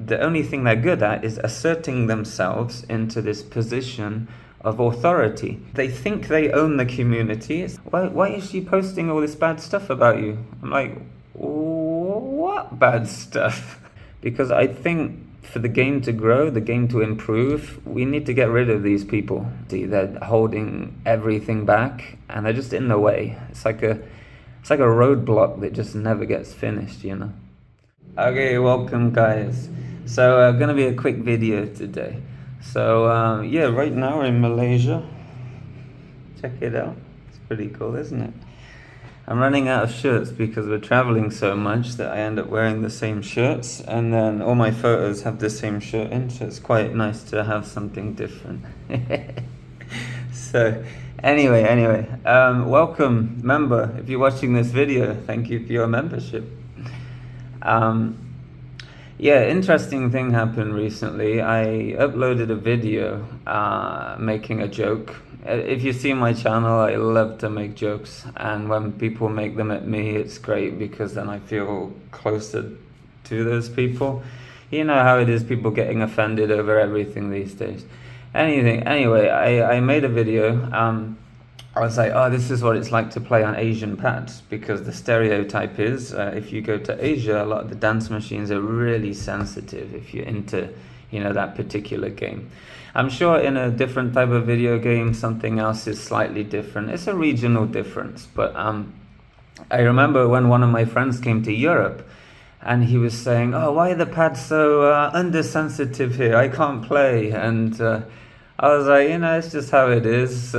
the only thing they're good at is asserting themselves into this position of authority. They think they own the community. Why is she posting all this bad stuff about you? I'm like, what bad stuff? Because I think for the game to grow, the game to improve, we need to get rid of these people. See, they're holding everything back and they're just in the way. It's like a roadblock that just never gets finished, you know. Okay, welcome guys. So gonna be a quick video today. So yeah, right now we're in Malaysia. Check it out. It's pretty cool, isn't it? I'm running out of shirts because we're traveling so much that I end up wearing the same shirts, and then all my photos have the same shirt in, so it's quite nice to have something different. So anyway, welcome member. If you're watching this video, thank you for your membership. Yeah, interesting thing happened recently. I uploaded a video making a joke. If you see my channel, I love to make jokes, and when people make them at me, it's great because then I feel closer to those people. You know how it is, people getting offended over everything these days. Anyway, I made a video. I was like, oh, this is what it's like to play on Asian pads, because the stereotype is if you go to Asia, a lot of the dance machines are really sensitive if you're into, you know, that particular game. I'm sure in a different type of video game, something else is slightly different. It's a regional difference, but I remember when one of my friends came to Europe and he was saying, oh, why are the pads so undersensitive here? I can't play. And I was like, you know, it's just how it is.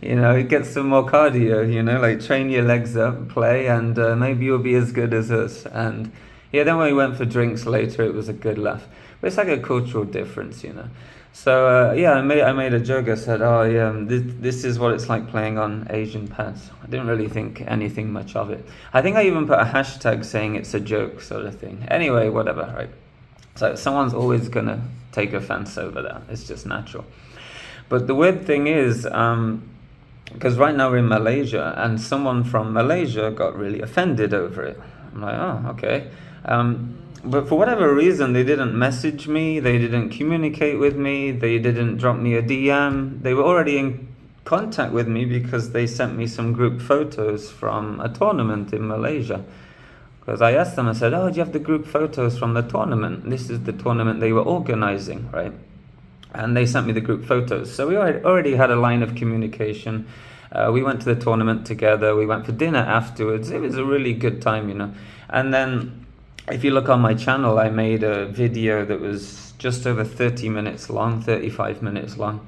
You know, get some more cardio, you know, like train your legs up, play, and maybe you'll be as good as us. And yeah, then when we went for drinks later, it was a good laugh. But it's like a cultural difference, you know. So yeah, I made a joke. I said, oh yeah, this is what it's like playing on Asian pads. I didn't really think anything much of it. I think I even put a hashtag saying it's a joke sort of thing. Anyway, whatever, right? So someone's always gonna take offense over that. It's just natural. But the weird thing is, because right now we're in Malaysia, and someone from Malaysia got really offended over it. I'm like, oh, okay. But for whatever reason, they didn't message me, they didn't communicate with me, they didn't drop me a DM. They were already in contact with me because they sent me some group photos from a tournament in Malaysia. Because I asked them, I said, oh, do you have the group photos from the tournament? This is the tournament they were organizing, right? And they sent me the group photos. So we already had a line of communication. We went to the tournament together. We went for dinner afterwards. It was a really good time, you know. And then if you look on my channel, I made a video that was just over 30 minutes long, 35 minutes long.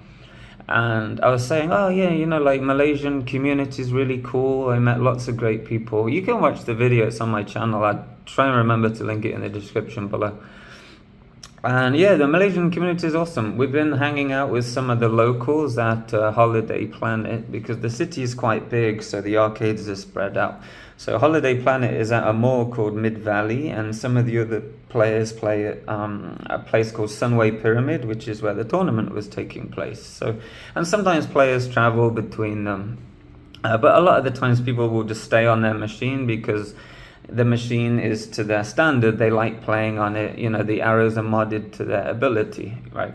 And I was saying, oh yeah, you know, like Malaysian community is really cool. I met lots of great people. You can watch the video, it's on my channel. I'll try and remember to link it in the description below. And yeah, the Malaysian community is awesome. We've been hanging out with some of the locals at Holiday Planet because the city is quite big, so the arcades are spread out. So Holiday Planet is at a mall called Mid Valley, and some of the other players play at a place called Sunway Pyramid, which is where the tournament was taking place. So, and sometimes players travel between them, but a lot of the times people will just stay on their machine because the machine is to their standard. They like playing on it, you know, the arrows are modded to their ability, right?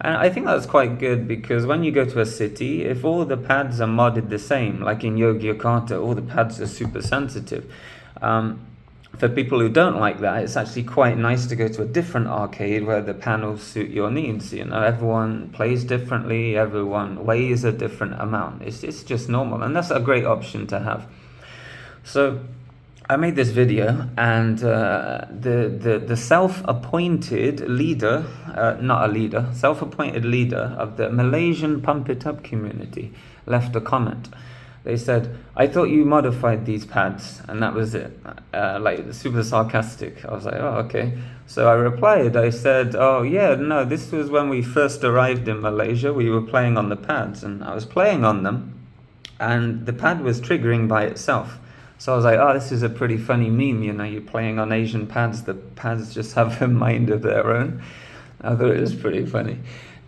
And I think that's quite good because when you go to a city, if all the pads are modded the same, like in Yogyakarta, all the pads are super sensitive. For people who don't like that, it's actually quite nice to go to a different arcade where the panels suit your needs. You know, everyone plays differently, everyone weighs a different amount. It's just normal, and that's a great option to have. So I made this video, and the self-appointed leader, self-appointed leader of the Malaysian Pump It Up community left a comment. They said, I thought you modified these pads, and that was it. Like super sarcastic. I was like, oh, okay. So I replied, I said, oh yeah, no, this was when we first arrived in Malaysia. We were playing on the pads, and I was playing on them, and the pad was triggering by itself. So I was like, oh, this is a pretty funny meme, you know, you're playing on Asian pads, the pads just have a mind of their own. I thought it was pretty funny.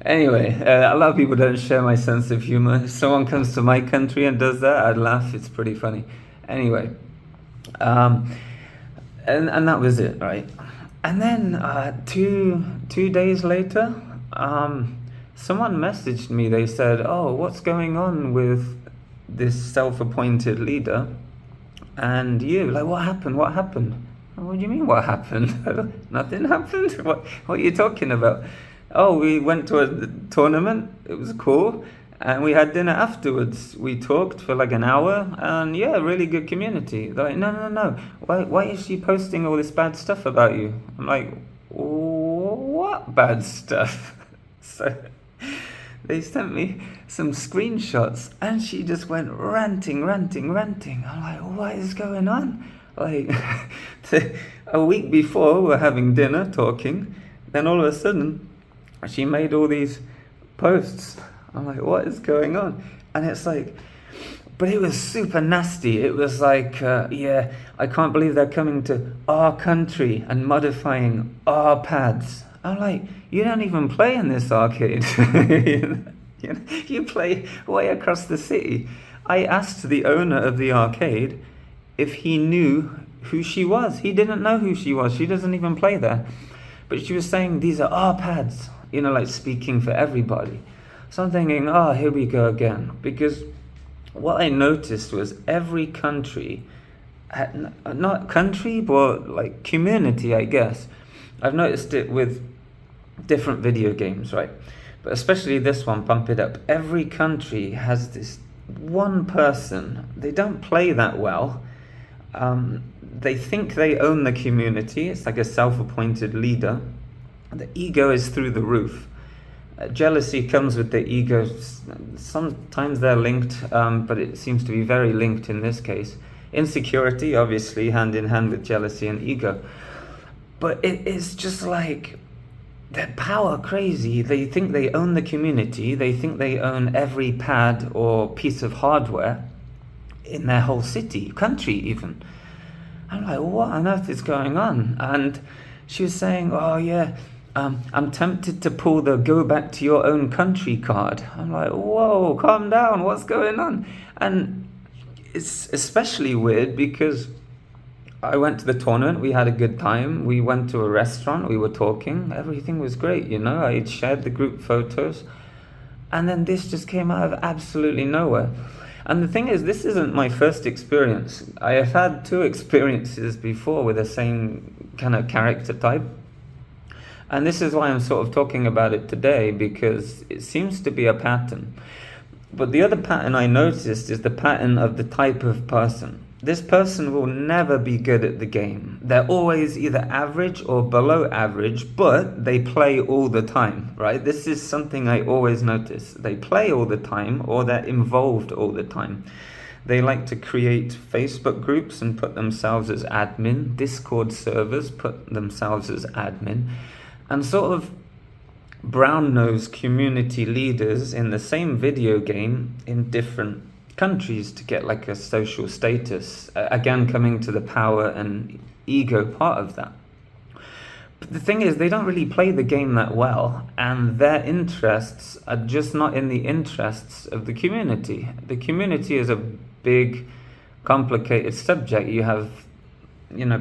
Anyway, a lot of people don't share my sense of humor. If someone comes to my country and does that, I'd laugh, it's pretty funny. Anyway, and that was it, right? And then two days later, someone messaged me. They said, "Oh, what's going on with this self-appointed leader? And you, like, what happened? What happened?" "What do you mean, what happened?" "Nothing happened." What are you talking about?" "Oh, we went to a tournament. It was cool. And we had dinner afterwards. We talked for like an hour, and yeah, really good community." They're like, no. Why is she posting all this bad stuff about you?" I'm like, "What bad stuff?" So they sent me some screenshots, and she just went ranting. I'm like, what is going on? Like, a week before we're having dinner, talking, then all of a sudden, she made all these posts. I'm like, what is going on? And it's like, but it was super nasty. It was like, yeah, I can't believe they're coming to our country and modifying our pads. I'm like, you don't even play in this arcade. You play way across the city. I asked the owner of the arcade if he knew who she was. He didn't know who she was. She doesn't even play there. But she was saying, these are our pads, like speaking for everybody. So I'm thinking, oh, here we go again. Because what I noticed was every country, not country, but like community, I guess. I've noticed it with different video games, right? But especially this one, Pump It Up. Every country has this one person. They don't play that well. They think they own the community. It's like a self-appointed leader. The ego is through the roof. Jealousy comes with the ego. Sometimes they're linked, but it seems to be very linked in this case. Insecurity, obviously, hand in hand with jealousy and ego. But it is just like, they're power crazy. They think they own the community. They think they own every pad or piece of hardware in their whole city, country even. I'm like, what on earth is going on? And she was saying, oh yeah, I'm tempted to pull the go back to your own country card. I'm like, whoa, calm down, what's going on? And it's especially weird because I went to the tournament, we had a good time, we went to a restaurant, we were talking, everything was great, I had shared the group photos, and then this just came out of absolutely nowhere. And the thing is, this isn't my first experience. I have had 2 experiences before with the same kind of character type. And this is why I'm sort of talking about it today, because it seems to be a pattern. But the other pattern I noticed is the pattern of the type of person. This person will never be good at the game. They're always either average or below average, but they play all the time, right? This is something I always notice. They play all the time, or they're involved all the time. They like to create Facebook groups and put themselves as admin, Discord servers, put themselves as admin, and sort of brown-nose community leaders in the same video game in different countries to get like a social status. Again, coming to the power and ego part of that. But the thing is, they don't really play the game that well, and their interests are just not in the interests of the community. The community is a big, complicated subject. You have,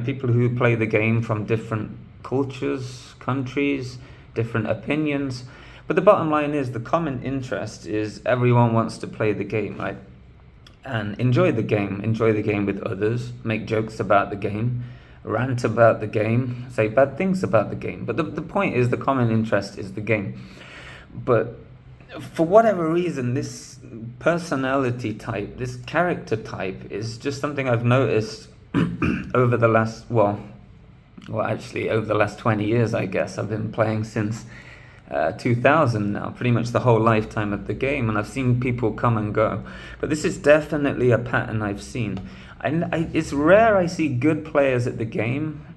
people who play the game from different cultures, countries, different opinions. But the bottom line is, the common interest is everyone wants to play the game, right? And enjoy the game with others, make jokes about the game, rant about the game, say bad things about the game. But the point is, the common interest is the game. But for whatever reason, this personality type, this character type, is just something I've noticed over the last, over the last 20 years, I guess. I've been playing since 2000 now, pretty much the whole lifetime of the game, and I've seen people come and go. But this is definitely a pattern I've seen. It's rare I see good players at the game.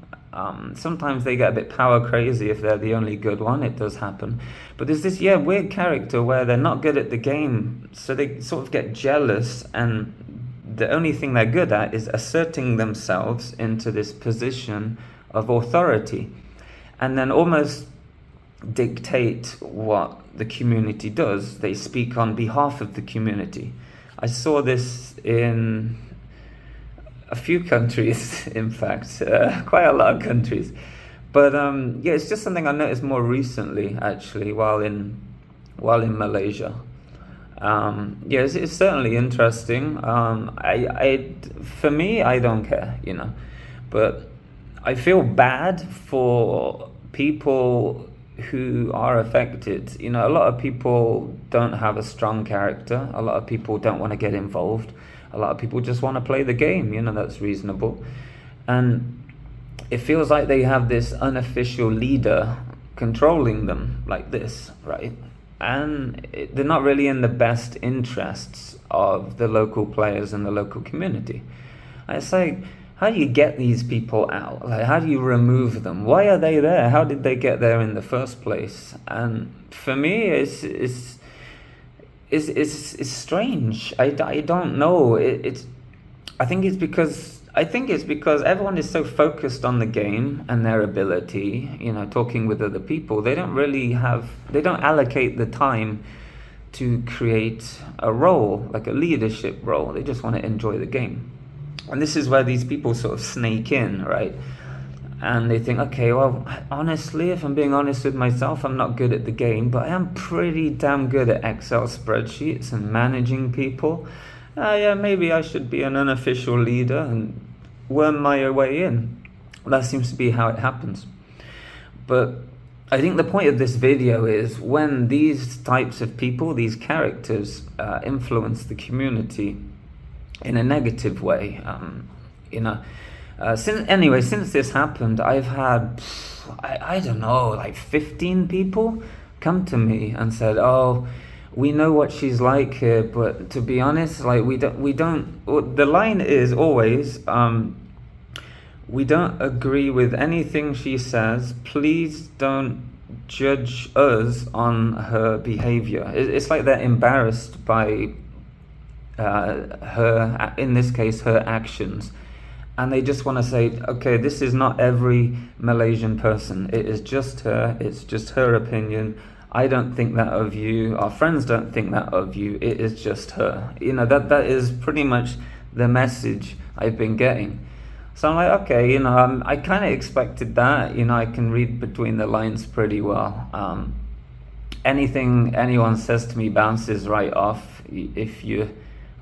Sometimes they get a bit power crazy if they're the only good one. It does happen. But there's this weird character where they're not good at the game, so they sort of get jealous, and the only thing they're good at is asserting themselves into this position of authority, and then almost dictate what the community does. They speak on behalf of the community. I saw this in a few countries, in fact, quite a lot of countries. But yeah, it's just something I noticed more recently, actually, while in Malaysia. Yeah, it's certainly interesting. For me, I don't care, but I feel bad for people who are affected. A lot of people don't have a strong character. A lot of people don't want to get involved. A lot of people just want to play the game. That's reasonable. And it feels like they have this unofficial leader controlling them like this, right? And they're not really in the best interests of the local players and the local community. It's like, how do you get these people out? Like, how do you remove them? Why are they there? How did they get there in the first place? And for me, it's strange. I don't know. I think it's because everyone is so focused on the game and their ability, talking with other people. They don't allocate the time to create a role, like a leadership role. They just want to enjoy the game. And this is where these people sort of snake in, right? And they think, okay, well, honestly, if I'm being honest with myself, I'm not good at the game, but I am pretty damn good at Excel spreadsheets and managing people. Yeah, maybe I should be an unofficial leader and worm my way in. That seems to be how it happens. But I think the point of this video is when these types of people, these characters, influence the community in a negative way. Since this happened, I've had, I don't know, like 15 people come to me and said, oh, we know what she's like here, but to be honest, like we don't, the line is always, we don't agree with anything she says. Please don't judge us on her behavior. It's like they're embarrassed by her, in this case, her actions. And they just want to say, okay, this is not every Malaysian person. It is just her. It's just her opinion. I don't think that of you. Our friends don't think that of you. It is just her. That is pretty much the message I've been getting. So I'm like, okay, I kind of expected that. I can read between the lines pretty well. Anything anyone says to me bounces right off. If you're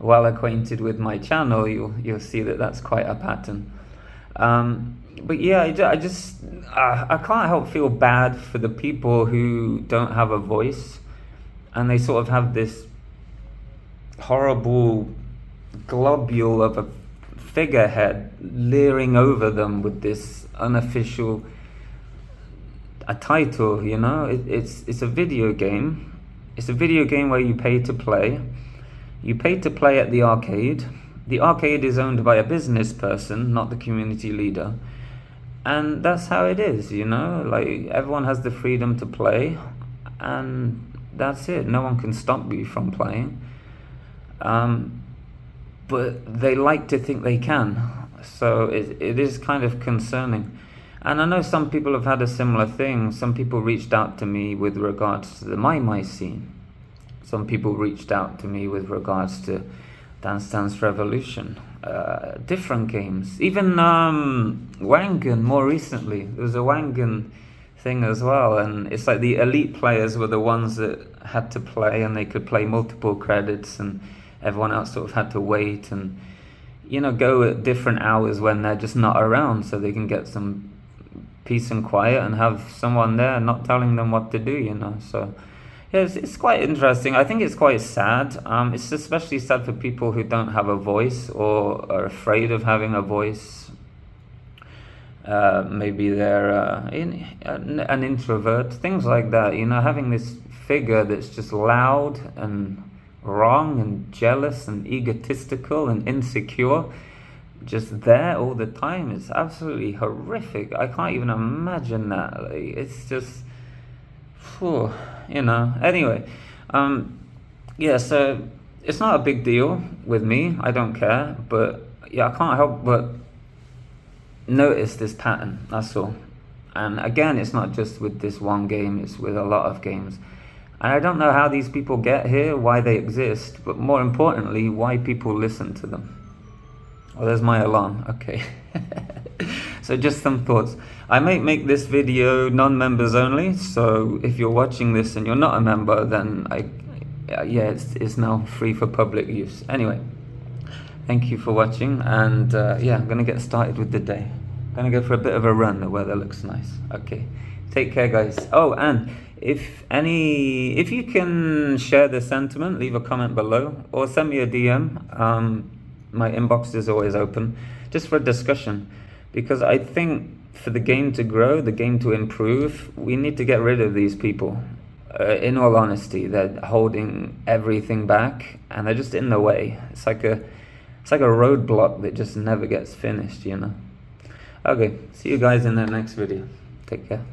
well acquainted with my channel, you'll see that that's quite a pattern. But yeah, I can't help feel bad for the people who don't have a voice, and they sort of have this horrible globule of a figurehead leering over them with this unofficial title. It's a video game. It's a video game where you pay to play. You pay to play at the arcade. The arcade is owned by a business person, not the community leader. And that's how it is, like everyone has the freedom to play, and that's it. No one can stop you from playing. But they like to think they can. So it is kind of concerning. And I know some people have had a similar thing. Some people reached out to me with regards to the My scene. Some people reached out to me with regards to Dance Dance Revolution, different games. Even Wangan more recently. There was a Wangan thing as well, and it's like the elite players were the ones that had to play, and they could play multiple credits, and everyone else sort of had to wait and go at different hours when they're just not around, so they can get some peace and quiet and have someone there not telling them what to do. So yeah, it's quite interesting. I think it's quite sad. It's especially sad for people who don't have a voice or are afraid of having a voice. Maybe they're an introvert, things like that. Having this figure that's just loud and wrong and jealous and egotistical and insecure, just there all the time. It's absolutely horrific. I can't even imagine that. It's just, anyway, yeah, so it's not a big deal with me. I don't care, but yeah, I can't help but notice this pattern, that's all. And again, it's not just with this one game, it's with a lot of games. And I don't know how these people get here, why they exist, but more importantly, why people listen to them. Oh, there's my alarm. Okay. So just some thoughts. I might make this video non-members only, so if you're watching this and you're not a member, then yeah, it's now free for public use. Anyway, thank you for watching, and yeah, I'm gonna get started with the day. I'm gonna go for a bit of a run. The weather looks nice. Okay, take care, guys. Oh, and if you can share the sentiment, leave a comment below or send me a DM. My inbox is always open, just for discussion, because I think for the game to grow, the game to improve, we need to get rid of these people. In all honesty, they're holding everything back, and they're just in the way. It's like a roadblock that just never gets finished, you know. Okay, see you guys in the next video. Take care.